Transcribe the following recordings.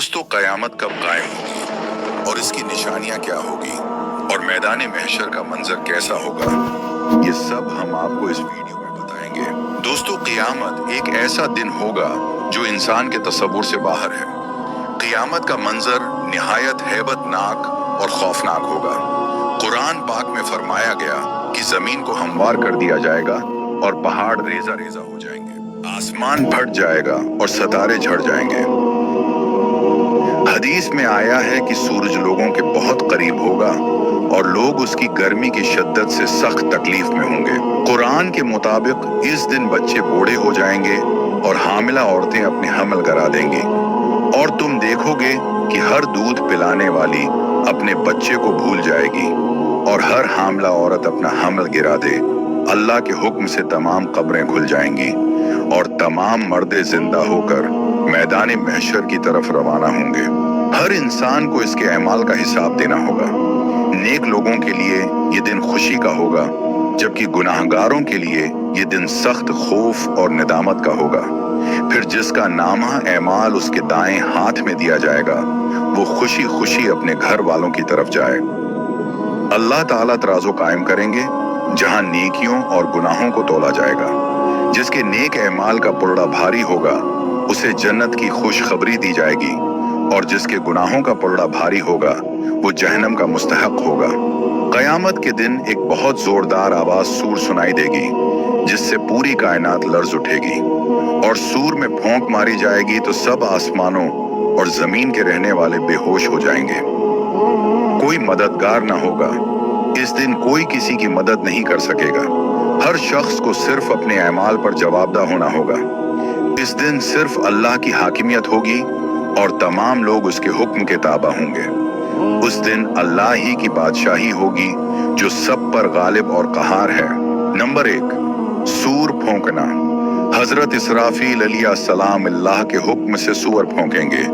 दोस्तों, क़यामत कब कायम होगी और इसकी निशानियां क्या होगी और मैदान महशर का मंजर कैसा होगा, ये सब हम आपको इस वीडियो में बताएंगे। दोस्तों, क़यामत एक ऐसा दिन होगा जो इंसान के तसव्वुर से बाहर है। क़यामत का मंजर निहायत हैबतनाक और खौफनाक होगा। कुरान पाक में फरमाया गया कि जमीन को हमवार कर दिया जाएगा और पहाड़ रेजा रेजा हो जाएंगे, आसमान फट जाएगा और सितारे झड़ जाएंगे। हदीस में आया है कि सूरज लोगों के बहुत करीब होगा और लोग उसकी गर्मी की शिद्दत से सख्त तकलीफ में होंगे। कुरान के मुताबिक इस दिन बच्चे बूढ़े हो जाएंगे और हामिला औरतें अपने हमल गिरा देंगी और तुम देखोगे कि हर दूध पिलाने वाली अपने बच्चे को भूल जाएगी और हर हामिला औरत अपना हमल गिरा दे। अल्लाह के हुक्म से तमाम कब्रें खुल जाएंगी और तमाम मर्दे जिंदा होकर मैदान महशर की तरफ रवाना होंगे। हर इंसान को इसके अमाल का हिसाब देना होगा। नेक लोगों के लिए ये दिन खुशी का होगा, जबकि गुनाहगारों के लिए ये दिन सख्त खौफ और निदामत का होगा। फिर जिसका नामा अमाल उसके दाएं हाथ में दिया जाएगा, वो खुशी खुशी अपने घर वालों की तरफ जाए। अल्लाह ताला तराजू कायम करेंगे जहां नेकियों और गुनाहों को तोला जाएगा। जिसके नेक अमाल का पुर्रा भारी होगा, उसे जन्नत की खुशखबरी दी जाएगी और जिसके गुनाहों का पुर्रा भारी होगा, वो जहन्नम का मुस्तहक होगा। क़यामत के दिन एक बहुत जोरदार आवाज सूर सुनाई देगी, जिससे पूरी कायनात लर्ज उठेगी और सूर में फौंक मारी जाएगी तो सब आसमानों और जमीन के रहने वाले बेहोश हो जाएंगे। कोई मददगार ना होगा। इस दिन कोई किसी की मदद नहीं कर सकेगा। हर शख्स को सिर्फ अपने अमाल पर जवाबदेह होना होगा। इस दिन सिर्फ अल्लाह की हाकिमियत होगी और तमाम लोग उसके हुक्म के ताबा होंगे। उस दिन अल्लाह ही की बादशाही होगी जो सब पर गालिब और कहार है। नंबर 1, सूर फौंकना। हजरत इसराफील अलैहिस्सलाम अल्लाह के हुक्म से सूर फौंकेंगे,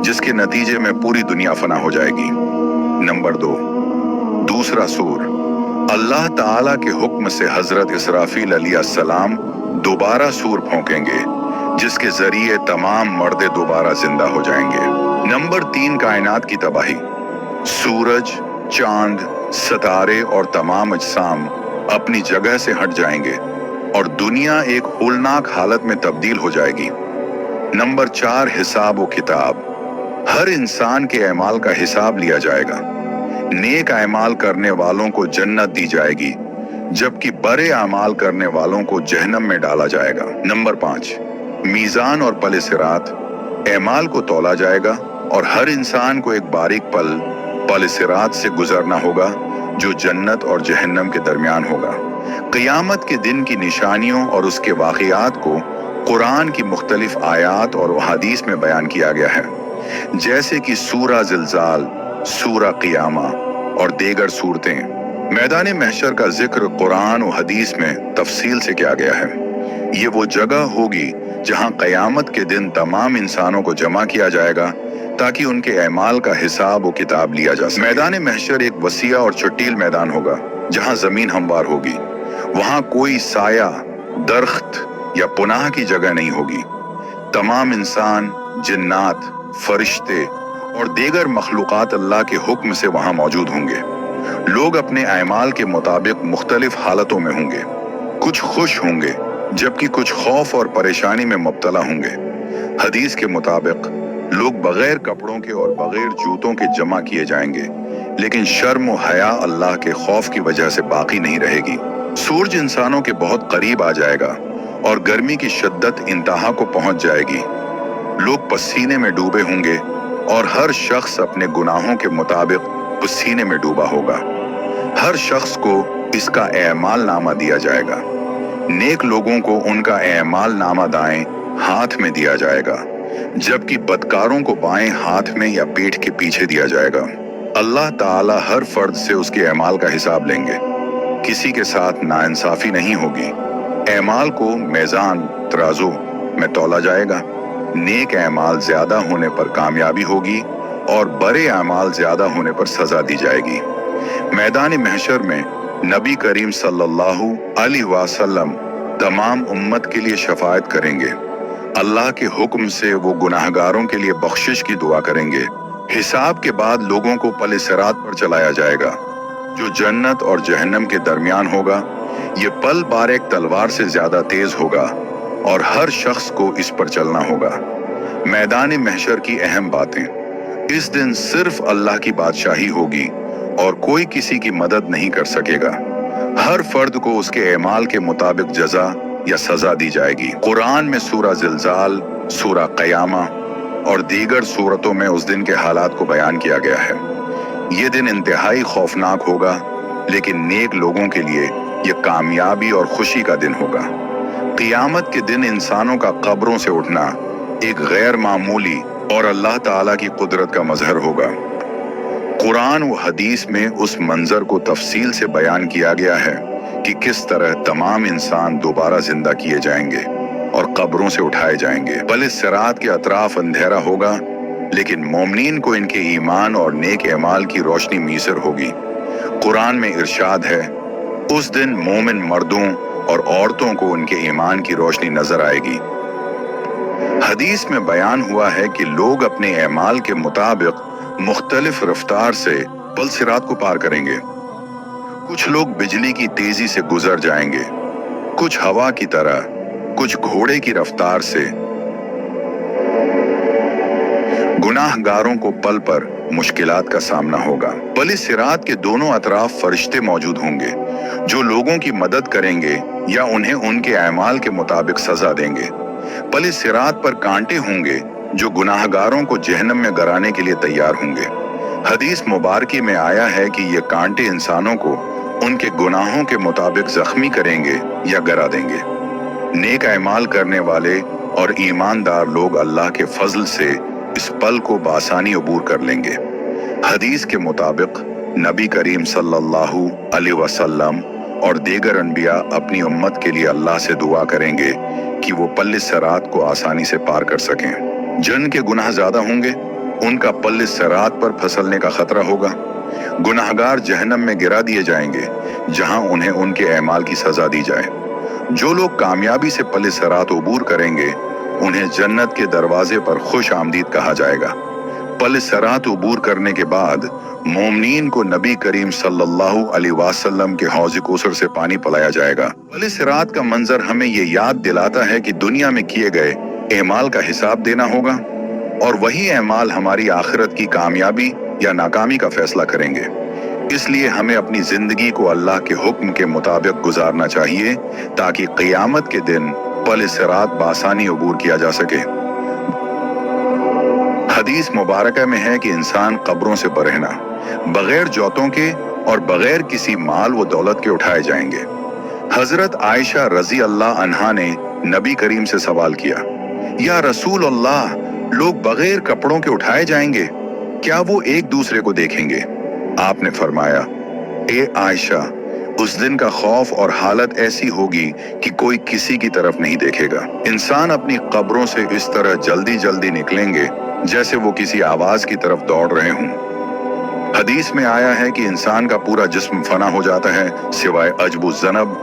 जिसके नतीजे में पूरी दुनिया फना हो जाएगी। नंबर 2, दूसरा सूर। अल्लाह ताला के हुक्म से हजरत इसराफील अलैहिस्सलाम दोबारा सूर फौंकेंगे, जिसके जरिए तमाम मर्दे दोबारा जिंदा हो जाएंगे। नंबर 3, कायनात की तबाही। सूरज, चांद, सितारे और तमाम अजसाम अपनी जगह से हट जाएंगे और दुनिया एक होलनाक हालत में तब्दील हो जाएगी। नंबर 4, हिसाब व किताब। हर इंसान के अमाल का हिसाब लिया जाएगा। नेक अमाल करने वालों को जन्नत दी जाएगी, जबकि बड़े अमाल करने वालों को जहन्नम में डाला जाएगा। नंबर 5, मीज़ान और पले सिरात। अमाल को तौला जाएगा और हर इंसान को एक बारीक पले सिरात से गुजरना होगा, जो जन्नत और जहन्नम के दरमियान होगा। क़यामत के दिन की निशानियों और उसके वाक़ियात को कुरान की मुख्तलिफ आयात और हदीस में बयान किया गया है, जैसे कि सूरा ज़िलज़ाल, सूरा क़ियामा और दीगर सूरतें। मैदान महशर का जिक्र कुरान और हदीस में तफसील से किया गया है। ये वो जगह होगी जहां क़यामत के दिन तमाम इंसानों को जमा किया जाएगा ताकि उनके अमाल का हिसाब व किताब लिया जा सके। मैदान महशर एक वसीआ और चटील मैदान होगा जहां जमीन हमवार होगी। वहां कोई साया, दरख्त या पुनाह की जगह नहीं होगी। तमाम इंसान, जिन्नात, फरिश्ते और दीगर मखलूक़ात अल्लाह के हुक्म से वहां मौजूद होंगे। लोग अपने अमाल के मुताबिक मुख्तलिफ हालतों में होंगे। कुछ खुश होंगे, जबकि कुछ खौफ और परेशानी में मुब्तला होंगे। हदीस के मुताबिक लोग बगैर कपड़ों के और बगैर जूतों के जमा किए जाएंगे, लेकिन शर्म व हया अल्लाह के खौफ की वजह से बाकी नहीं रहेगी। सूरज इंसानों के बहुत करीब आ जाएगा और गर्मी की शिद्दत इंतहा को पहुंच जाएगी। लोग पसीने में डूबे होंगे और हर शख्स अपने गुनाहों के मुताबिक पसीने में डूबा होगा। हर शख्स को इसका एमाल नामा दिया जाएगा। नेक लोगों को उनका एमाल नामा दाएं हाथ में दिया जाएगा, जबकि बदकारों को बाएं हाथ में या पीठ के पीछे दिया जाएगा। अल्लाह ताला हर फर्द से उसके एमाल का हिसाब लेंगे। किसी के साथ नाइंसाफी नहीं होगी। एमाल को मीज़ान, तराजू में तौला जाएगा। नेक अमाल ज्यादा होने पर कामयाबी होगी और बड़े अमाल ज्यादा होने पर सजा दी जाएगी। मैदान महशर में नबी करीम सल्लल्लाहु अलैहि वसल्लम तमाम उम्मत के लिए शफाअत करेंगे। अल्लाह के हुक्म से वो गुनाहगारों के लिए बख्शिश की दुआ करेंगे। हिसाब के बाद लोगों को पले सिरात पर चलाया जाएगा, जो जन्नत और जहन्नम के दरमियान होगा। ये पल बारेक तलवार से ज्यादा तेज होगा और हर शख्स को इस पर चलना होगा। मैदान महशर की अहम बातें। इस दिन सिर्फ अल्लाह की बादशाही होगी और कोई किसी की मदद नहीं कर सकेगा। हर फर्द को उसके एमाल के मुताबिक जजा या सजा दी जाएगी। कुरान में सूरा जिलजाल, सूरा क़यामा और दीगर सूरतों में उस दिन के हालात को बयान किया गया है। ये दिन इंतहाई खौफनाक होगा, लेकिन नेक लोगों के लिए ये कामयाबी और खुशी का दिन होगा। क़यामत के दिन इंसानों का कब्रों से उठना एक गैर मामूली और अल्लाह ताला की कुदरत का मजहर होगा। कुरान व हदीस में उस मंजर को तफसील से बयान किया गया है कि किस तरह तमाम इंसान दोबारा जिंदा किए जाएंगे और कब्रों से उठाए जाएंगे। पल सिरात के अतराफ अंधेरा होगा, लेकिन मोमिनीन को इनके ईमान और नेक एमाल की रोशनी मीसर होगी। कुरान में इरशाद है, उस दिन मोमिन मर्दों और औरतों को उनके ईमान की रोशनी नजर आएगी। हदीस में बयान हुआ है कि लोग अपने एमाल के मुताबिक मुख्तलिफ रफ्तार से पल सिरात को पार करेंगे। कुछ लोग बिजली की तेजी से गुजर जाएंगे, कुछ हवा की तरह, कुछ घोड़े की रफ्तार से। गुनाहगारों को पल पर मुश्किलात का सामना होगा। पल सिरात के दोनों अतराफ फरिश्ते मौजूद होंगे, जो लोगों की मदद करेंगे या उन्हें उनके एमाल के मुताबिक सजा देंगे। पल सिरात पर कांटे होंगे, जो गुनाहगारों को जहन्नम में गिराने के लिए तैयार होंगे। हदीस मुबारकी में आया है कि ये कांटे इंसानों को उनके गुनाहों के मुताबिक जख्मी करेंगे या गिरा देंगे। नेक एमाल करने वाले और ईमानदार लोग अल्लाह के फजल से इस पल को बासानी अबूर कर लेंगे। हदीस के मुताबिक नबी करीम सल्लल्लाहु अलैहि वसल्लम और दीगर अनबिया अपनी उम्मत के लिए अल्लाह से दुआ करेंगे कि वो पल सिरात को आसानी से पार कर सकें। जिन के गुनाह ज्यादा होंगे, उनका पल सिरात पर फिसलने का खतरा होगा। गुनाहगार जहन्नम में गिरा दिए जाएंगे, जहां उन्हें उनके एमाल की सजा दी जाए। जो लोग कामयाबी से पल सिरात अबूर करेंगे, उन्हें जन्नत के दरवाजे पर खुश आमदीद कहा जाएगा। पल सिरात अबूर करने के बाद मोमिनीन को नबी करीम सल्लल्लाहु अलैहि वसल्लम के हौज़ कौसर से पानी पिलाया जाएगा। पल सिरात का मंजर हमें ये याद दिलाता है कि दुनिया में किए गए एमाल का हिसाब देना होगा, और वही एमाल हमारी आखिरत की कामयाबी या नाकामी का फैसला करेंगे। इसलिए हमें अपनी जिंदगी को अल्लाह के हुक्म के मुताबिक गुजारना चाहिए, ताकि क़यामत के दिन पल सिरात बासानी अबूर किया जा सके। हदीस मुबारका में है कि इंसान कब्रों से बरहना, बगैर जौतों के और बगैर किसी माल व दौलत के उठाए जाएंगे। हजरत आयशा रजी अल्लाह अन्हा ने नबी करीम से सवाल किया, या रसूल अल्लाह, लोग बगैर कपड़ों के उठाए जाएंगे, क्या वो एक दूसरे को देखेंगे? आपने फरमाया, ए आयशा, उस दिन का खौफ और हालत ऐसी होगी कि कोई किसी की तरफ नहीं देखेगा। इंसान अपनी कब्रों से इस तरह जल्दी जल्दी निकलेंगे जैसे वो किसी आवाज की तरफ दौड़ रहे हों। हदीस में आया है कि इंसान का पूरा जिस्म फना हो जाता है, सिवाय अजबु ज़नब,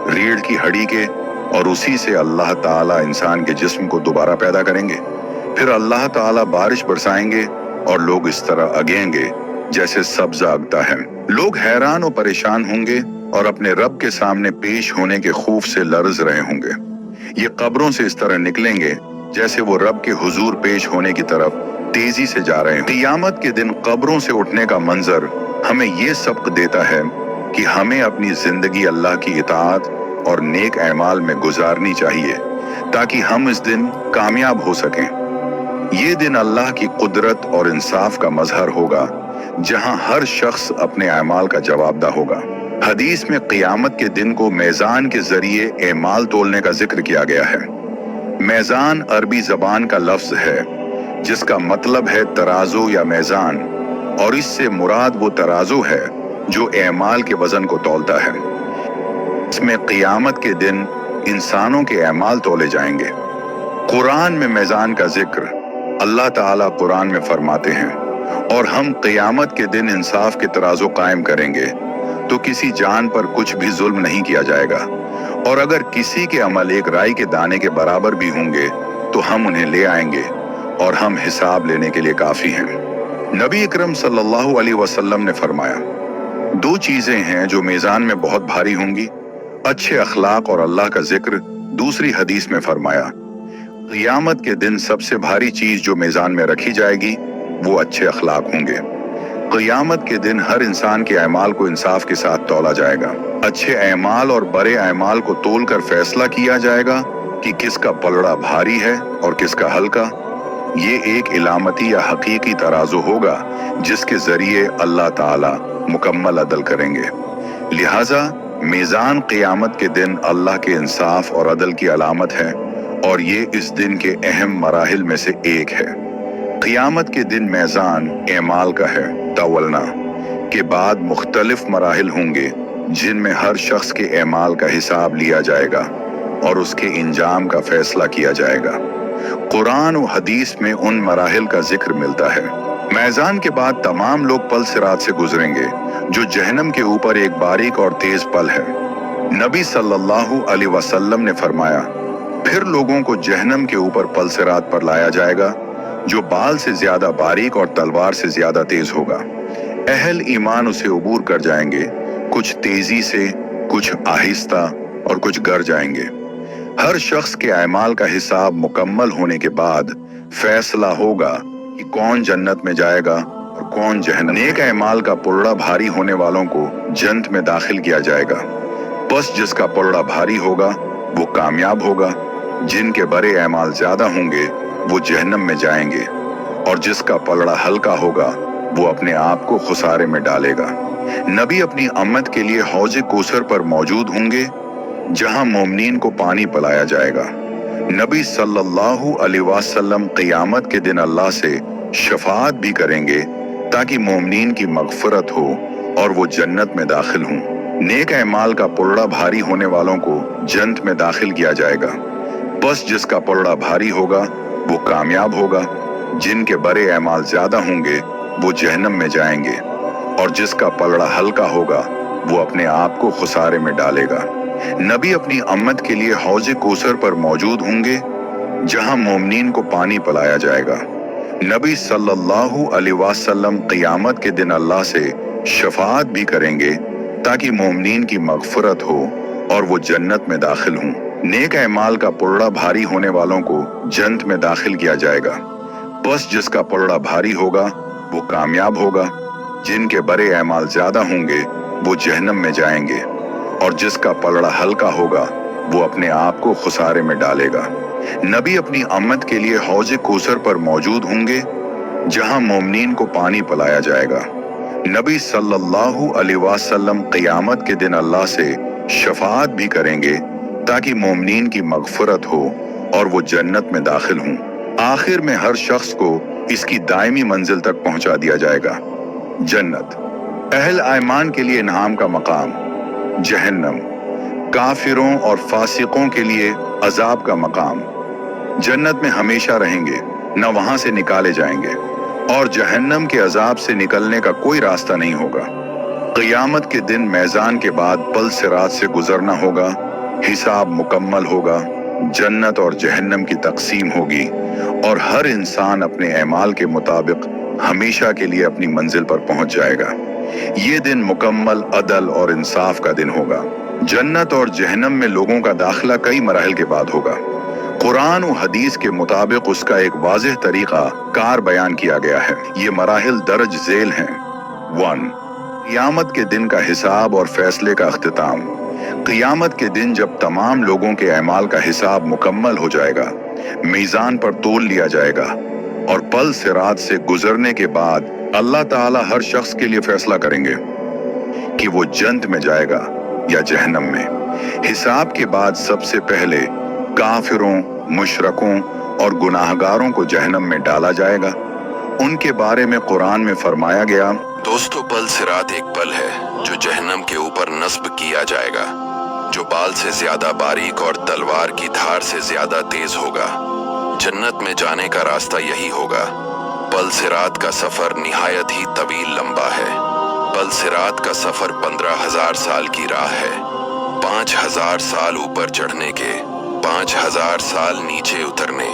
रीढ़ की हड्डी के, और उसी से अल्लाह ताला इंसान के जिस्म को दोबारा पैदा करेंगे। फिर अल्लाह ताला बारिश बरसाएंगे और लोग इस तरह अगेंगे जैसे सब्ज़ अगता है। लोग हैरान और परेशान होंगे और अपने रब के सामने पेश होने के खौफ से लरज रहे होंगे। ये कब्रों से इस तरह निकलेंगे जैसे वो रब के हुजूर पेश होने की तरफ तेजी से जा रहे हैं। क़यामत के दिन कब्रों से उठने का मंजर हमें ये सबक देता है कि हमें अपनी जिंदगी अल्लाह की इताअत और नेक एमाल में गुजारनी चाहिए, ताकि हम इस दिन कामयाब हो सकें। ये दिन अल्लाह की कुदरत और इंसाफ का मजहर होगा, जहां हर शख्स अपने एमाल का जवाबदा होगा। हदीस में क़यामत के दिन को मेज़ान के जरिए एमाल तोलने का जिक्र किया गया है। मेज़ान अरबी जबान का लफ्ज है जिसका मतलब है तराजू या मेज़ान, और इससे मुराद वो तराजू है जो एमाल के वजन को तौलता है। इसमें क़यामत के दिन इंसानों के एमाल तोले जाएंगे। कुरान में मेज़ान का जिक्र अल्लाह ताला कुरान में फरमाते हैं, और हम क़यामत के दिन इंसाफ के तराजू कायम करेंगे तो किसी जान पर कुछ भी जुल्म नहीं किया जाएगा, और अगर किसी के अमल एक राई के दाने के बराबर भी होंगे तो हम उन्हें ले आएंगे और हम हिसाब लेने के लिए काफी हैं। नबी अकरम सल्लल्लाहु अलैहि वसल्लम ने फरमाया, दो चीजें हैं जो मीज़ान में बहुत भारी होंगी, अच्छे अखलाक और अल्लाह का जिक्र। दूसरी हदीस में फरमाया, क़ियामत के दिन सबसे भारी चीज जो मीज़ान में रखी जाएगी वो अच्छे अखलाक होंगे। क़ियामत के दिन हर इंसान के अमाल को इंसाफ के साथ तौला जाएगा। अच्छे अमाल और बुरे अमाल को तोल कर फैसला किया जाएगा कि किसका पलड़ा भारी है और किसका हल्का। ये एक इलामती या हकीकी तराजू होगा जिसके जरिए अल्लाह ताला मुकम्मल अदल करेंगे। लिहाजा मीज़ान क़ियामत के दिन अल्लाह के इंसाफ और अदल की अलामत है और ये इस दिन के अहम मराहिल में से एक है। क़ियामत के दिन मीज़ान एमाल का है। तवलना के बाद मुख्तलिफ मराहिल होंगे जिनमें हर शख्स के एमाल का हिसाब लिया जाएगा और उसके इंजाम का फैसला किया जाएगा। कुरान और हदीस में उन मराहिल का जिक्र मिलता है। मीज़ान के बाद तमाम लोग पल सिरात से गुजरेंगे जो जहन्नम के ऊपर एक बारीक और तेज पल है। नबी सल्लल्लाहु अलैहि वसल्लम ने फरमाया, फिर लोगों को जहन्नम के ऊपर पल सिरात पर लाया जाएगा जो बाल से ज्यादा बारीक और तलवार से ज्यादा तेज होगा। अहल ईमान उसे अबूर कर जाएंगे, कुछ तेजी से, कुछ आहिस्ता और कुछ गर जाएंगे। हर शख्स के अमाल का हिसाब मुकम्मल होने के बाद फैसला होगा कि कौन जन्नत में जाएगा और कौन जहन्नम। नेक अमाल का पुल्ला भारी होने वालों को जन्नत में दाखिल किया जाएगा, बस जिसका पुल्ला भारी होगा वो कामयाब होगा। जिनके बड़े अमाल ज्यादा होंगे वो जहन्नम में जाएंगे और जिसका पलड़ा हल्का होगा वो अपने आप को खुसारे में डालेगा। नबी अपनी उम्मत के लिए हौज कौसर पर मौजूद होंगे जहां मोमिनीन को पानी पिलाया जाएगा। नबी सल्लल्लाहु अलैहि वसल्लम क़ियामत के दिन अल्लाह से शफाअत भी करेंगे ताकि मोमिनीन की मग़फ़िरत हो और वो जन्नत में दाखिल हों। नेक अमाल का पुल्ला भारी होने वालों को जन्नत में दाखिल किया जाएगा, बस जिसका पुल्ला भारी होगा वो कामयाब होगा। जिनके बड़े अमाल ज्यादा होंगे वो जहन्नम में जाएंगे और जिसका पलड़ा हल्का होगा वो अपने आप को खुसारे में डालेगा। नबी अपनी उम्मत के लिए हौज कौसर पर मौजूद होंगे जहां मोमिनीन को पानी पिलाया जाएगा। नबी सल्लल्लाहु अलैहि वसल्लम क़ियामत के दिन अल्लाह से शफाअत भी करेंगे ताकि मोमिनीन की मग़फ़िरत हो और वो जन्नत में दाखिल हों। नेक अमाल का पुल्ला भारी होने वालों को जन्नत में दाखिल किया जाएगा, बस जिसका पुल्ला भारी होगा वो कामयाब होगा। जिनके बड़े अमाल ज्यादा होंगे वो जहन्नम में जाएंगे और जिसका पलड़ा हल्का होगा वो अपने आप को खुसारे में डालेगा। नबी अपनी उम्मत के लिए हौज कौसर पर मौजूद होंगे जहां मोमिनीन को पानी पिलाया जाएगा। नबी सल्लल्लाहु अलैहि वसल्लम क़ियामत के दिन अल्लाह से शफाअत भी करेंगे ताकि मोमिनीन की मग़फ़िरत हो और वो जन्नत में दाखिल हों। आखिर में हर शख्स को इसकी दायमी मंजिल तक पहुंचा दिया जाएगा, जन्नत। अहल ईमान के लिए इनाम का मकाम जहन्नम, काफिरों और फासिकों के लिए अजाब का मकाम। जन्नत में हमेशा रहेंगे, न वहां से निकाले जाएंगे और जहन्नम के अजाब से निकलने का कोई रास्ता नहीं होगा। क़ियामत के दिन मीज़ान के बाद पल सिरात से गुजरना होगा, हिसाब मुकम्मल होगा, जन्नत और जहन्नम की तकसीम होगी और हर इंसान अपने अमाल के मुताबिक हमेशा के लिए अपनी मंजिल पर पहुंच जाएगा। ये दिन मुकम्मल अदल और इंसाफ का दिन होगा। जन्नत और जहन्नम में लोगों का दाखिला कई मराहिल के बाद होगा। कुरान और हदीस के मुताबिक उसका एक वाज़ेह तरीका कार बयान किया गया है। ये मराहिल दर्ज झेल हैं। 1. क़ियामत के दिन का हिसाब और फैसले का अख्तिताम। क़ियामत के दिन जब तमाम लोगों के अमाल का हिसाब मुकम्मल हो जाएगा, मीज़ान पर तोल लिया जाएगा और पल सिरात से गुजरने के बाद अल्लाह ताला हर शख्स के लिए फैसला करेंगे कि वो जन्नत में जाएगा या जहन्नम में। हिसाब के बाद सबसे पहले काफिरों, मुशरकों और गुनाहगारों को जहन्नम में डाला जाएगा। उनके बारे में कुरान में फरमाया गया, दोस्तों, पल सिरात एक पल है जो जहन्नम के ऊपर नस्ब किया जाएगा, जो बाल से ज्यादा बारीक और तलवार की धार से ज्यादा तेज होगा। जन्नत में जाने का रास्ता यही होगा। पल सिरात का सफर निहायत ही तवील लंबा है। पल सिरात का सफर 15,000 साल की राह है। 5,000 साल ऊपर चढ़ने के, 5,000 साल नीचे उतरने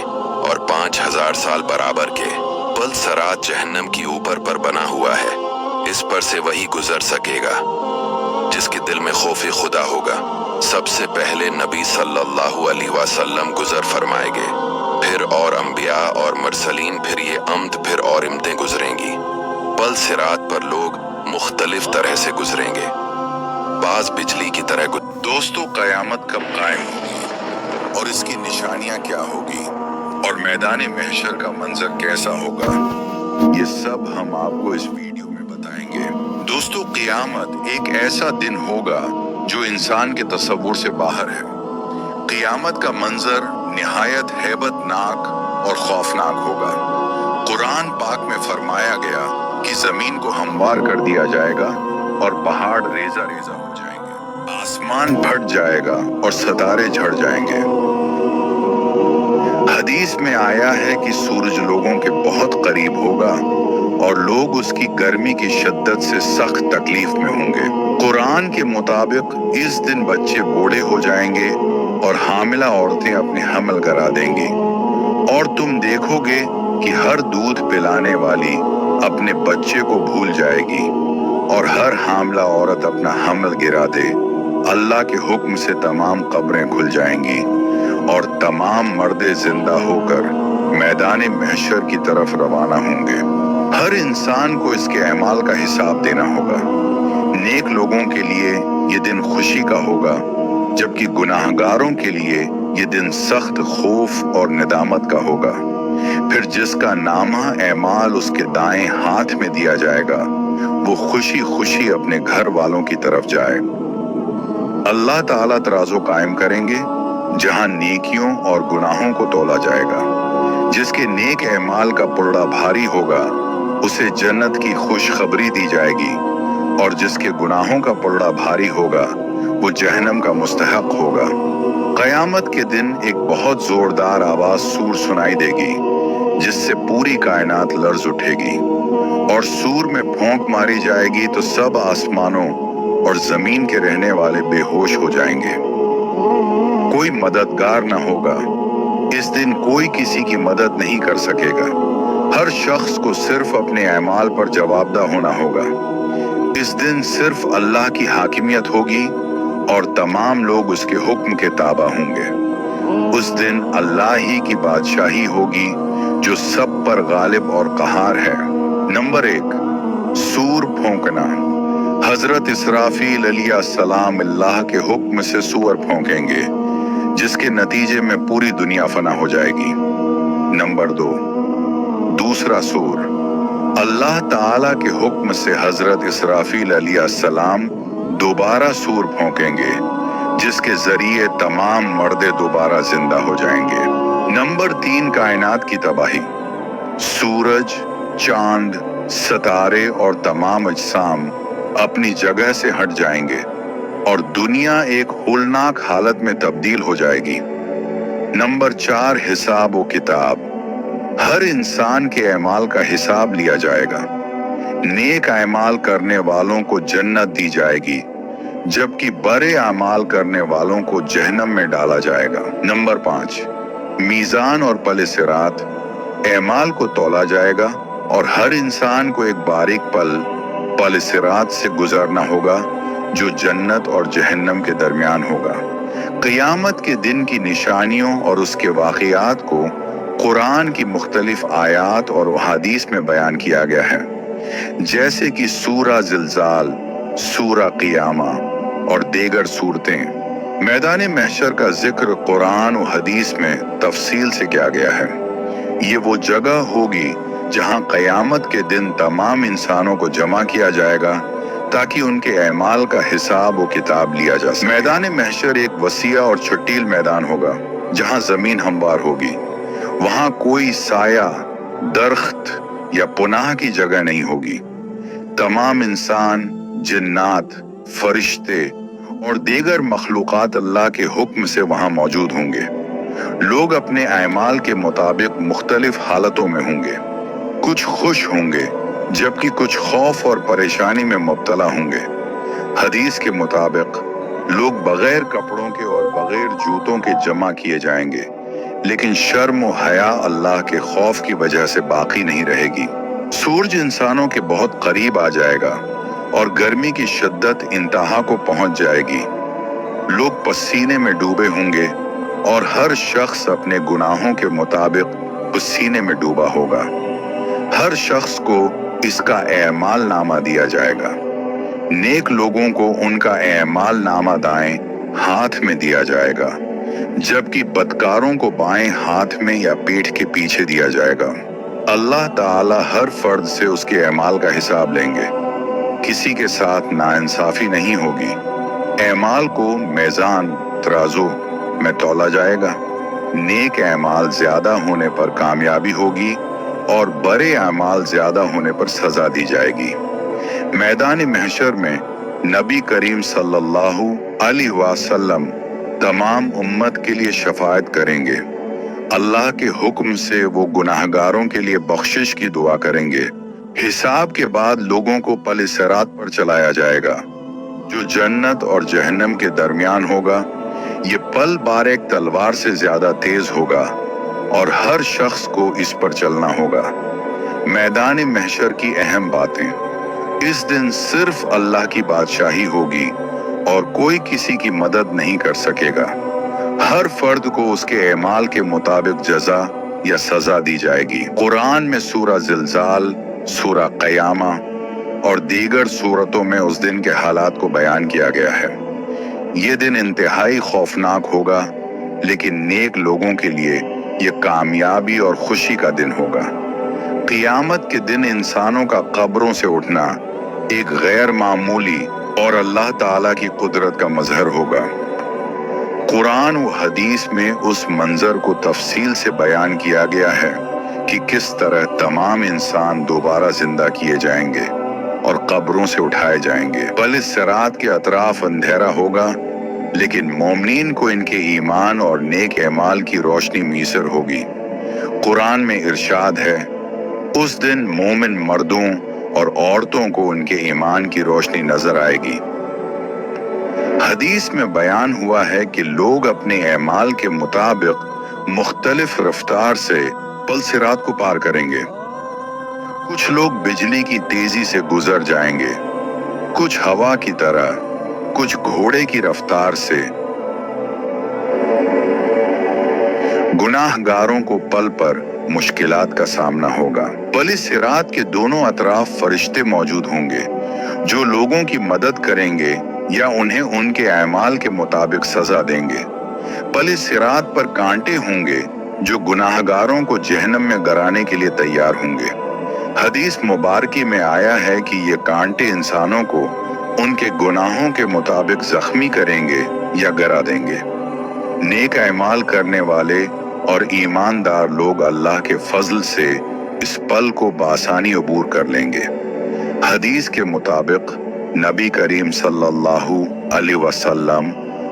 और 5000 साल बराबर के। पल सरात जहन्नम की ऊपर पर बना हुआ है। इस पर से वही गुजर सकेगा जिसके दिल में खौफ खुदा होगा। सबसे पहले नबी सल्लल्लाहु अलैहि वसल्लम गुजर फरमाएंगे, फिर और अंबिया और मुरसलीन, फिर ये अम्द, फिर और इम्तें गुजरेंगी। पल सिरात पर लोग मुख्तलिफ तरह से गुजरेंगे। बाज बिजली की तरह दोस्तों, कयामत कब कायम होगी और इसकी निशानियां क्या होगी और मैदान महशर का मंजर कैसा होगा, ये सब हम आपको इस वीडियो में बताएंगे। दोस्तों, क़यामत एक ऐसा दिन होगा जो इंसान के तसव्वुर से बाहर है। क़यामत का मंजर निहायत हैबतनाक और खौफनाक होगा। कुरान पाक में फरमाया गया कि जमीन को हमवार कर दिया जाएगा और पहाड़ रेजा रेजा हो जाएंगे, आसमान फट जाएगा और सितारे झड़ जाएंगे। हदीस में आया है कि सूरज लोगों के बहुत करीब होगा और लोग उसकी गर्मी की शिद्दत से सख्त तकलीफ में होंगे। कुरान के मुताबिक इस दिन बच्चे बूढ़े हो जाएंगे और हामिला औरतें अपने हमल करा देंगी, और तुम देखोगे कि हर दूध पिलाने वाली अपने बच्चे को भूल जाएगी और हर हामिला औरत अपना हमल गिरा दे। अल्लाह के हुक्म से तमाम कब्रें खुल जाएंगी और तमाम मर्दे जिंदा होकर मैदान महशर की तरफ रवाना होंगे। हर इंसान को इसके अमाल का हिसाब देना होगा। नेक लोगों के लिए ये दिन खुशी का होगा, जबकि गुनाहगारों के लिए ये दिन सख्त खौफ और निदामत का होगा। फिर जिसका नामा अमाल उसके दाएं हाथ में दिया जाएगा, वो खुशी खुशी अपने घर वालों की तरफ जाए। अल्लाह ताला तराजू कायम करेंगे जहां नेकियों और गुनाहों को तोला जाएगा। जिसके नेक अमाल का पुर्रा भारी होगा, उसे जन्नत की खुशखबरी दी जाएगी, और जिसके गुनाहों का पुर्रा भारी होगा, वो जहन्नम का मुस्तहक होगा। कयामत के दिन एक बहुत जोरदार आवाज सूर सुनाई देगी, जिससे पूरी कायनात लर्ज उठेगी, और सूर में फौंक मारी जाएगी तो सब आसमानों और जमीन के रहने वाले बेहोश हो जाएंगे। कोई मददगार न होगा। इस दिन कोई किसी की मदद नहीं कर सकेगा। हर शख्स को सिर्फ अपने अमाल पर जवाबदेह होना होगा। इस दिन सिर्फ अल्लाह की हाकिमियत होगी और तमाम लोग उसके हुक्म के ताबा होंगे। उस दिन अल्लाह ही की बादशाही होगी जो सब पर गालिब और कहार है। नंबर 1, सूर फौंकना। हजरत इसराफील अलैहिस्सलाम अल्लाह के हुक्म से सूर फौंकेंगे, जिसके नतीजे में पूरी दुनिया फना हो जाएगी। नंबर 2, दूसरा सूर। अल्लाह ताला के हुक्म से हजरत इसराफील अलैहिस्सलाम दोबारा सूर फौंकेंगे, जिसके जरिए तमाम मर्दे दोबारा जिंदा हो जाएंगे। नंबर 3, कायनात की तबाही। सूरज, चांद, सितारे और तमाम अजसाम अपनी जगह से हट जाएंगे और दुनिया एक होलनाक हालत में तब्दील हो जाएगी। नंबर 4, हिसाब व किताब। हर इंसान के अमाल का हिसाब लिया जाएगा। नेक अमाल करने वालों को जन्नत दी जाएगी, जबकि बुरे अमाल करने वालों को जहन्नम में डाला जाएगा। नंबर 5, मीज़ान और पल सिरात। अमाल को तौला जाएगा और हर इंसान को एक बारीक पल सिरात से गुजरना होगा, जो जन्नत और जहन्नम के दरमियान होगा। क़यामत के दिन की निशानियों और उसके वाक़ियात को कुरान की मुख्तलिफ आयात और हदीस में बयान किया गया है, जैसे कि सूरा ज़िलज़ाल, सूरा क़ियामा और दीगर सूरतें। मैदान महशर का जिक्र कुरान और हदीस में तफसील से किया गया है। ये वो जगह होगी जहां क़यामत के दिन तमाम इंसानों को जमा किया जाएगा, ताकि उनके अमाल का हिसाब व किताब लिया जा सके। मैदान महशर एक वसीआ और छुट्टील मैदान होगा, जहां जमीन हमवार होगी। वहां कोई साया, दरख्त या पुनाह की जगह नहीं होगी। तमाम इंसान, जिन्नात, फरिश्ते और दीगर मखलूक़ात अल्लाह के हुक्म से वहां मौजूद होंगे। लोग अपने अमाल के मुताबिक मुख्तलिफ हालतों में होंगे। कुछ खुश होंगे, जबकि कुछ खौफ और परेशानी में मुब्तला होंगे। हदीस के मुताबिक लोग बगैर कपड़ों के और बगैर जूतों के जमा किए जाएंगे। लेकिन शर्म और हया अल्लाह के खौफ की वजह से बाकी नहीं रहेगी। सूरज इंसानों के बहुत करीब आ जाएगा और गर्मी की शिद्दत इंतहा को पहुंच जाएगी। लोग पसीने में डूबे होंगे और हर शख्स अपने गुनाहों के मुताबिक पसीने में डूबा होगा। हर शख्स को इसका एमाल नामा दिया जाएगा। नेक लोगों को उनका एमाल नामा दाएं हाथ में दिया जाएगा, जबकि बदकारों को बाएं हाथ में या पीठ के पीछे दिया जाएगा। अल्लाह ताला हर फर्द से उसके एमाल का हिसाब लेंगे। किसी के साथ नाइंसाफी नहीं होगी। एमाल को मेज़ान तराजू में तौला जाएगा। नेक एमाल ज्यादा होने पर कामयाबी होगी और बड़े अमाल ज्यादा होने पर सजा दी जाएगी। मैदान महशर में नबी करीम सल्लल्लाहु अलैहि वसल्लम तमाम उम्मत के लिए शफाअत करेंगे। अल्लाह के हुक्म से वो गुनाहगारों के लिए बख्शिश की दुआ करेंगे। हिसाब के बाद लोगों को पल सिरात पर चलाया जाएगा, जो जन्नत और जहन्नम के दरमियान होगा। ये पल बारेक तलवार से ज्यादा तेज होगा और हर शख्स को इस पर चलना होगा। मैदान महशर की अहम बातें। इस दिन सिर्फ अल्लाह की बादशाही होगी और कोई किसी की मदद नहीं कर सकेगा। हर फर्द को उसके एमाल के मुताबिक जजा या सजा दी जाएगी। कुरान में सूरा जिलजाल, सूरा क़यामा और दीगर सूरतों में उस दिन के हालात को बयान किया गया है। ये दिन इंतहाई खौफनाक होगा, लेकिन नेक लोगों के लिए ये कामयाबी और खुशी का दिन होगा। क़यामत के दिन इंसानों का कब्रों से उठना एक गैर मामूली और अल्लाह ताला की कुदरत का मजहर होगा। कुरान व हदीस में उस मंजर को तफसील से बयान किया गया है कि किस तरह तमाम इंसान दोबारा जिंदा किए जाएंगे और कब्रों से उठाए जाएंगे। पल सिरात के अतराफ अंधेरा होगा, लेकिन मोमिनीन को इनके ईमान और नेक एमाल की रोशनी मीसर होगी। कुरान में इरशाद है, उस दिन मोमिन मर्दों और औरतों को उनके ईमान की रोशनी नजर आएगी। हदीस में बयान हुआ है कि लोग अपने एमाल के मुताबिक मुख्तलिफ रफ्तार से पल सिरात को पार करेंगे। कुछ लोग बिजली की तेजी से गुजर जाएंगे, कुछ हवा की तरह, कुछ घोड़े की रफ्तार से। गुनाहगारों को पल पर मुश्किलात का सामना होगा। पल सिरात के दोनों अतराफ फरिश्ते मौजूद होंगे, जो लोगों की मदद करेंगे या उन्हें उनके अमाल के मुताबिक सजा देंगे। पल सिरात पर कांटे होंगे, जो गुनाहगारों को जहन्नम में गिराने के लिए तैयार होंगे। हदीस मुबारकी में आया है कि ये कांटे इंसानों को उनके गुनाहों के मुताबिक जख्मी करेंगे या गिरा देंगे। नेक अमाल करने वाले और ईमानदार लोग अल्लाह के फजल से इस पल को बासानी अबूर कर लेंगे। हदीस के मुताबिक नबी करीम सल्लल्लाहु अलैहि वसल्लम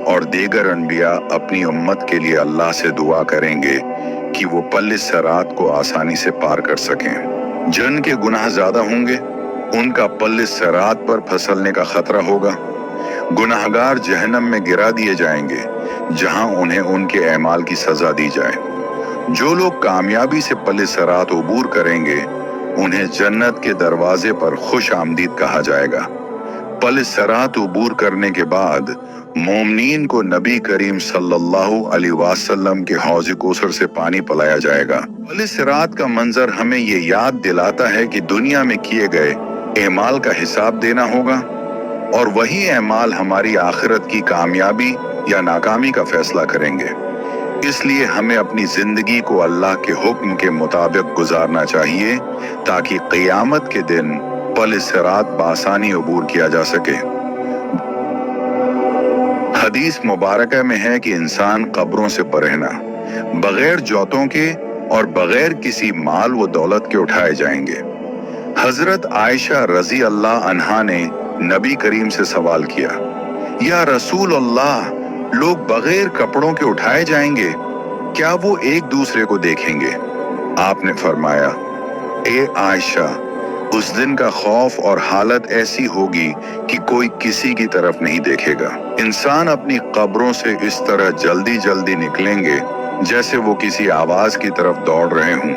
और दीगर अनबिया अपनी उम्मत के लिए अल्लाह से दुआ करेंगे कि वो पल सिरात को आसानी से पार कर सकें। जिन के गुनाह ज्यादा होंगे, उनका पल सिरात पर फिसलने का खतरा होगा। गुनाहगार जहन्नम में गिरा दिए जाएंगे, जहां उन्हें उनके एमाल की सजा दी जाए। जो लोग कामयाबी से पल सिरात अबूर करेंगे, उन्हें जन्नत के दरवाजे पर खुश आमदीद कहा जाएगा। पल सिरात अबूर करने के बाद मोमिनीन को नबी करीम सल्लल्लाहु अलैहि वसल्लम के हौज़ कौसर से पानी पिलाया जाएगा। पल सिरात का मंजर हमें ये याद दिलाता है कि दुनिया में किए गए एमाल का हिसाब देना होगा और वही एमाल हमारी आखिरत की कामयाबी या नाकामी का फैसला करेंगे। इसलिए हमें अपनी जिंदगी को अल्लाह के हुक्म के मुताबिक गुजारना चाहिए, ताकि क़यामत के दिन पल सिरात बासानी अबूर किया जा सके। हदीस मुबारका में है कि इंसान कब्रों से बरहना, बगैर जौतों के और बगैर किसी माल व दौलत के उठाए जाएंगे। हजरत आयशा रजी अल्लाह अन्हा ने नबी करीम से सवाल किया, या रसूल अल्लाह, लोग बगैर कपड़ों के उठाए जाएंगे, क्या वो एक दूसरे को देखेंगे? आपने फरमाया, ए आयशा, उस दिन का खौफ और हालत ऐसी होगी कि कोई किसी की तरफ नहीं देखेगा। इंसान अपनी कब्रों से इस तरह जल्दी जल्दी निकलेंगे जैसे वो किसी आवाज की तरफ दौड़ रहे हों।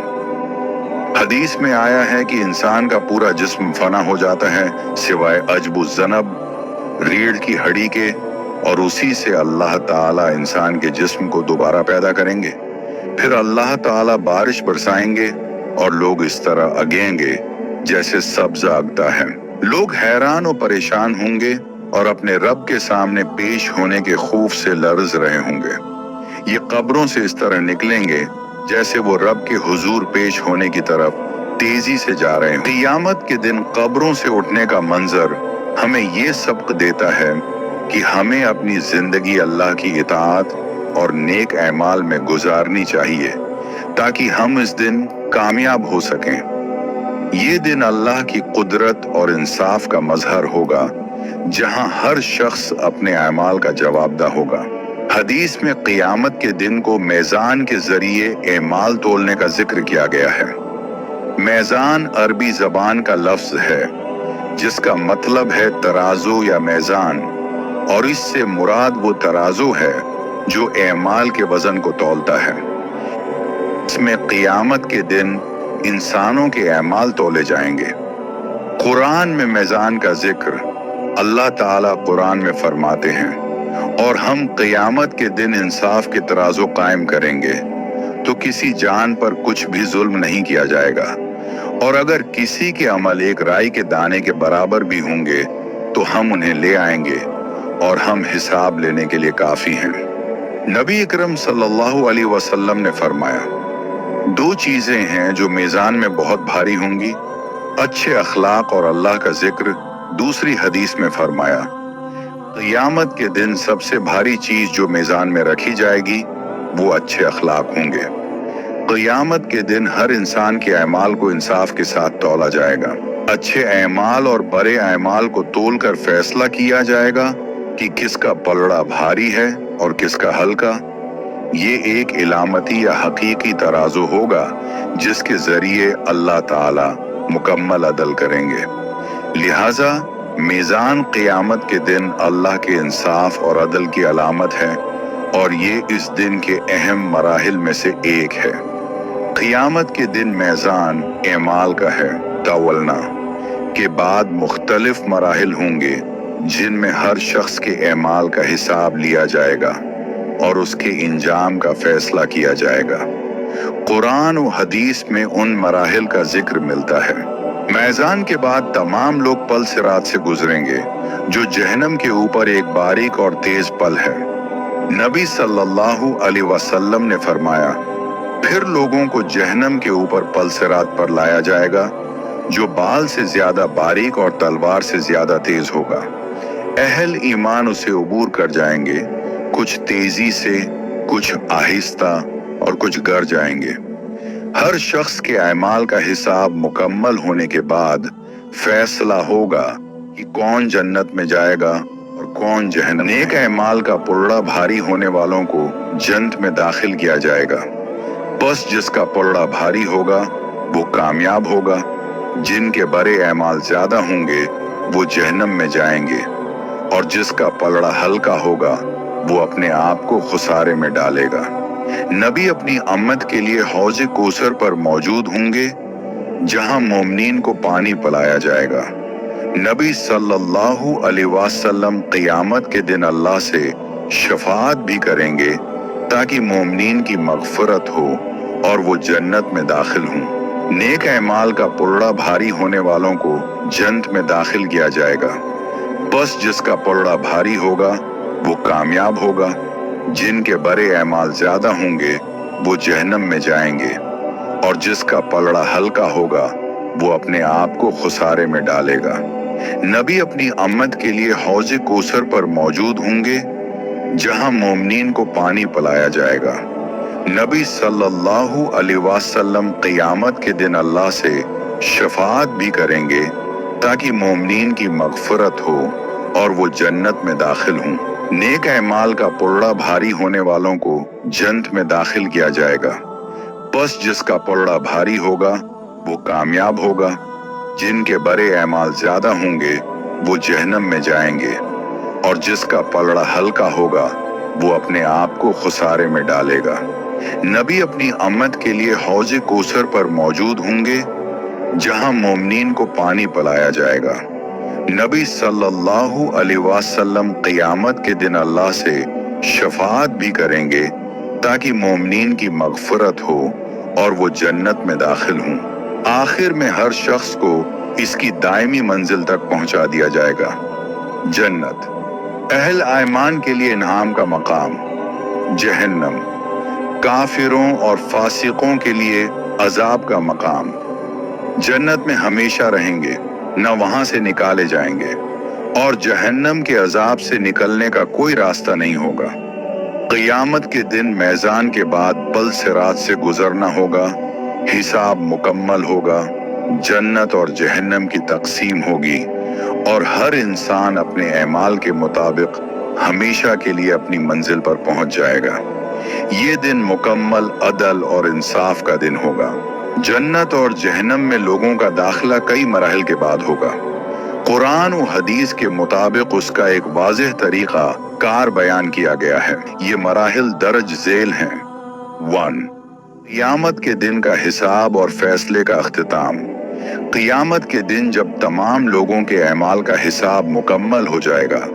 हदीस में आया है कि इंसान का पूरा जिस्म फना हो जाता है सिवाय अजबु ज़नब, रीढ़ की हड्डी के, और उसी से अल्लाह ताला इंसान के जिस्म को दोबारा पैदा करेंगे। फिर अल्लाह ताला बारिश बरसाएंगे और लोग इस तरह अगेंगे जैसे सब्ज़ अगता है। लोग हैरान और परेशान होंगे और अपने रब के सामने पेश होने के खौफ से लर्ज रहे होंगे। ये कब्रों से इस तरह निकलेंगे जैसे वो रब के हुजूर पेश होने की तरफ तेजी से जा रहे हैं। क़ियामत के दिन कब्रों से उठने का मंजर हमें ये सबक देता है कि हमें अपनी जिंदगी अल्लाह की इताअत और नेक अमाल में गुजारनी चाहिए ताकि हम इस दिन कामयाब हो सकें। ये दिन अल्लाह की कुदरत और इंसाफ का मजहर होगा जहां हर शख्स अपने अमाल का जवाबदा होगा। हदीस में क़ियामत के दिन को मेज़ान के जरिए एमाल तोलने का जिक्र किया गया है। मेज़ान अरबी जबान का लफ्ज है जिसका मतलब है तराजू या मेज़ान, और इससे मुराद वो तराजू है जो एमाल के वजन को तौलता है। इसमें क़ियामत के दिन इंसानों के एमाल तोले जाएंगे। कुरान में मेज़ान का जिक्र अल्लाह ताला कुरान में फरमाते हैं, और हम क़ियामत के दिन इंसाफ के तराजू कायम करेंगे तो किसी जान पर कुछ भी जुल्म नहीं किया जाएगा, और अगर किसी के अमल एक राई के दाने के बराबर भी होंगे तो हम उन्हें ले आएंगे और हम हिसाब लेने के लिए काफी हैं। नबी अकरम सल्लल्लाहु अलैहि वसल्लम ने फरमाया, दो चीजें हैं जो मीज़ान में बहुत भारी होंगी, अच्छे अखलाक और अल्लाह का जिक्र। दूसरी हदीस में फरमाया, क़ियामत के दिन सबसे भारी चीज जो मीज़ान में रखी जाएगी वो अच्छे अखलाक होंगे। क़ियामत के दिन हर इंसान के अमाल को इंसाफ के साथ तौला जाएगा। अच्छे अमाल और बुरे अमाल को तोलकर फैसला किया जाएगा कि किसका पलड़ा भारी है और किसका हल्का। ये एक इलामती या हकीकी तराजू होगा जिसके जरिए अल्लाह ताला मुकम्मल अदल करेंगे। लिहाजा मीज़ान क़ियामत के दिन अल्लाह के इंसाफ और अदल की अलामत है, और ये इस दिन के अहम मराहिल में से एक है। क़ियामत के दिन मीज़ान एमाल का है। तवलना के बाद मुख्तलिफ मराहिल होंगे जिनमें हर शख्स के एमाल का हिसाब लिया जाएगा और उसके इंजाम का फैसला किया जाएगा। कुरान और हदीस में उन मराहिल का जिक्र मिलता है। मीज़ान के बाद तमाम लोग पल सिरात से गुजरेंगे जो जहन्नम के ऊपर एक बारीक और तेज पल है। नबी सल्लल्लाहु अलैहि वसल्लम ने फरमाया, फिर लोगों को जहन्नम के ऊपर पल सिरात पर लाया जाएगा जो बाल से ज्यादा बारीक और तलवार से ज्यादा तेज होगा। अहल ईमान उसे उबूर कर जाएंगे, कुछ तेजी से, कुछ आहिस्ता और कुछ गर जाएंगे। हर शख्स के अमाल का हिसाब मुकम्मल होने के बाद फैसला होगा कि कौन जन्नत में जाएगा और कौन जहन्नम। नेक अमाल का पुल्ला भारी होने वालों को जन्नत में दाखिल किया जाएगा, बस जिसका पुल्ला भारी होगा वो कामयाब होगा। जिनके बड़े अमाल ज्यादा होंगे वो जहन्नम में जाएंगे, और जिसका पलड़ा हल्का होगा वो अपने आप को खुसारे में डालेगा। नबी अपनी उम्मत के लिए हौज़ कौसर पर मौजूद होंगे जहां मोमिनीन को पानी पिलाया जाएगा। नबी सल्लल्लाहु अलैहि वसल्लम क़ियामत के दिन अल्लाह से शफाअत भी करेंगे ताकि मोमिनीन की मग़फ़िरत हो और वो जन्नत में दाखिल हों। नेक अमाल का पुल्ला भारी होने वालों को जन्नत में दाखिल किया जाएगा, बस जिसका पुल्ला भारी होगा वो कामयाब होगा। जिनके बड़े अमाल ज्यादा होंगे वो जहन्नम में जाएंगे, और जिसका पलड़ा हल्का होगा वो अपने आप को खुसारे में डालेगा। नबी अपनी उम्मत के लिए हौज़ कौसर पर मौजूद होंगे जहां मोमिनीन को पानी पिलाया जाएगा। नबी सल्लल्लाहु अलैहि वसल्लम क़ियामत के दिन अल्लाह से शफाअत भी करेंगे ताकि मोमिनीन की मग़फ़िरत हो और वो जन्नत में दाखिल हों। नेक अमाल का पुल्ला भारी होने वालों को जन्नत में दाखिल किया जाएगा, बस जिसका पुल्ला भारी होगा वो कामयाब होगा। जिनके बड़े अमाल ज्यादा होंगे वो जहन्नम में जाएंगे, और जिसका पलड़ा हल्का होगा वो अपने आप को खुसारे में डालेगा। नबी अपनी उम्मत के लिए हौज कौसर पर मौजूद होंगे, जहां मोमिनीन को पानी पिलाया जाएगा। नबी सल्लल्लाहु अलैहि वसल्लम क़यामत के दिन अल्लाह से शफाअत भी करेंगे ताकि मोमिनीन की मग़फ़िरत हो और वो जन्नत में दाखिल हों। आखिर में हर शख्स को इसकी दायमी मंजिल तक पहुंचा दिया जाएगा, जन्नत। अहल ईमान के लिए इनाम का मकाम जहन्नम, काफिरों और फासिकों के लिए अजाब का मकाम। जन्नत में हमेशा रहेंगे, न वहां से निकाले जाएंगे, और जहन्नम के अजाब से निकलने का कोई रास्ता नहीं होगा। क़यामत के दिन मैज़ान के बाद पल सिरात से गुजरना होगा, हिसाब मुकम्मल होगा, जन्नत और जहन्नम की तकसीम होगी और हर इंसान अपने अमाल के मुताबिक हमेशा के लिए अपनी मंजिल पर पहुंच जाएगा। ये दिन मुकम्मल अदल और इंसाफ का दिन होगा। जन्नत और जहन्नम में लोगों का दाखिला कई मराहिल के बाद होगा। कुरान और हदीस के मुताबिक उसका एक वाज़ेह तरीका कार बयान किया गया है। ये मराहिल दर्ज झेल हैं। 1. क़यामत के दिन का हिसाब और फैसले का अख्तिताम। क़यामत के दिन जब तमाम लोगों के अमाल का हिसाब मुकम्मल हो जाएगा,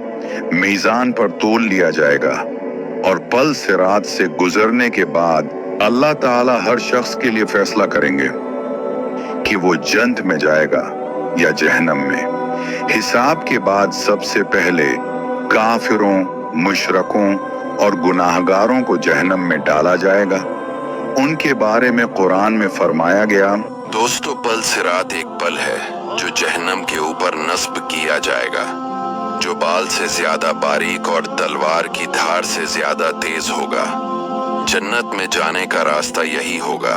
मीज़ान पर तोल लिया जाएगा और पल सिरात से गुजरने के बाद अल्लाह ताला हर शख्स के लिए फैसला करेंगे कि वो जन्नत में जाएगा या जहन्नम में। हिसाब के बाद सबसे पहले काफिरों, मुशरकों और गुनाहगारों को जहन्नम में डाला जाएगा। उनके बारे में कुरान में फरमाया गया, दोस्तों, पल सिरात एक पल है जो जहन्नम के ऊपर नस्ब किया जाएगा, जो बाल से ज्यादा बारीक और तलवार की धार से ज्यादा तेज होगा। जन्नत में जाने का रास्ता यही होगा।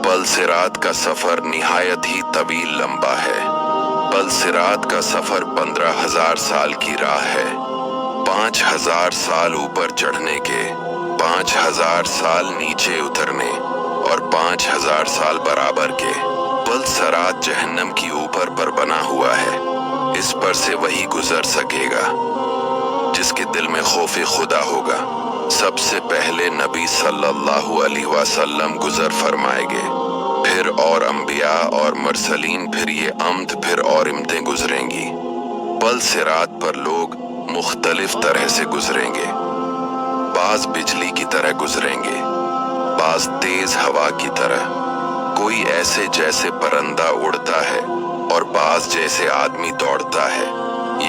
पल सिरात का सफर निहायत ही तवील लंबा है। पल सिरात का सफर 15,000 साल की राह है। 5,000 साल ऊपर चढ़ने के, 5,000 साल नीचे उतरने और 5,000 साल बराबर के। पल सिरात जहन्नम की ऊपर पर बना हुआ है। इस पर से वही गुजर सकेगा जिसके दिल में खौफ खुदा होगा। सबसे पहले नबी सल्लल्लाहु अलैहि वसल्लम गुजर फरमाएंगे, फिर और अंबिया और मुरसलीन, फिर ये अम्द, फिर और इम्तें गुजरेंगी। पल सिरात पर लोग मुख्तलिफ तरह से गुजरेंगे। बाज बिजली की तरह गुजरेंगे, बाज तेज हवा की तरह, कोई ऐसे जैसे परिंदा उड़ता है और बाज जैसे आदमी दौड़ता है,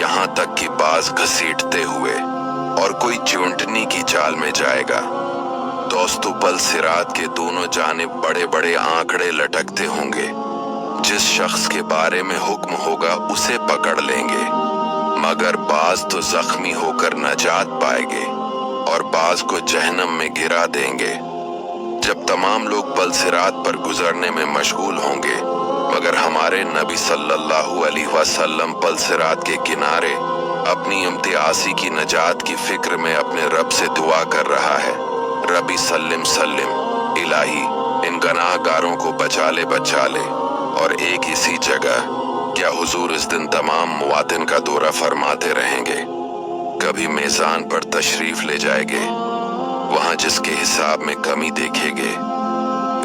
यहाँ तक कि बाज घसीटते हुए, और कोई चूंटनी की चाल में जाएगा। दोस्तों, पल सिरात के दोनों जानिब बड़े बड़े आंकड़े लटकते होंगे। जिस शख्स के बारे में हुक्म होगा उसे पकड़ लेंगे, मगर बाज तो जख्मी होकर नजात पाएंगे और बाज को जहन्नम में गिरा देंगे। जब तमाम लोग पल सिरात पर गुजरने में मशगूल होंगे, मगर हमारे नबी सल्लल्लाहु अलैहि वसल्लम पल सिरात के किनारे अपनी इम्तियाज़ी की नजात की फिक्र में अपने रब से दुआ कर रहा है, रबी सल्लिम सल्लिम, इलाही इन गनाहगारों को बचा ले। और एक इसी जगह क्या हुजूर इस दिन तमाम मुवातिन का दौरा फरमाते रहेंगे। कभी मेज़ान पर तशरीफ ले जाएंगे, वहां जिसके हिसाब में कमी देखेंगे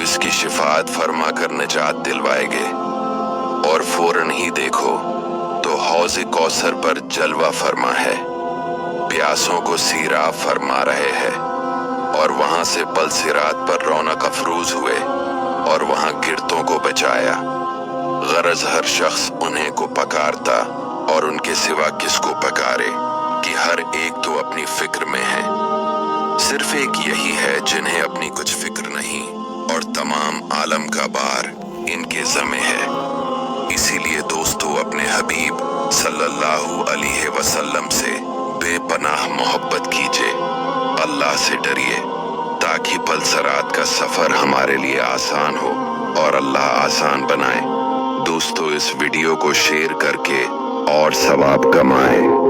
इसकी शिफात फरमा कर निजात दिलवाएंगे, और फौरन ही देखो तो हौज़ कौसर पर जलवा फरमा है, प्यासों को सीराब फरमा रहे हैं, और वहां से पल सिरात पर रौनक अफरूज हुए और वहां गिरतों को बचाया। गरज हर शख्स उन्हें को पकारता और उनके सिवा किसको पकारे, कि हर एक तो अपनी फिक्र में है। सिर्फ एक यही है जिन्हें अपनी कुछ फिक्र नहीं, और तमाम आलम का बार इनके ज़मे है। इसीलिए दोस्तों, अपने हबीब सल्लल्लाहु अलैहि वसल्लम से बेपनाह मोहब्बत कीजिए, अल्लाह से डरिए, ताकि पल सिरात का सफर हमारे लिए आसान हो और अल्लाह आसान बनाए। दोस्तों, इस वीडियो को शेयर करके और सवाब कमाएं।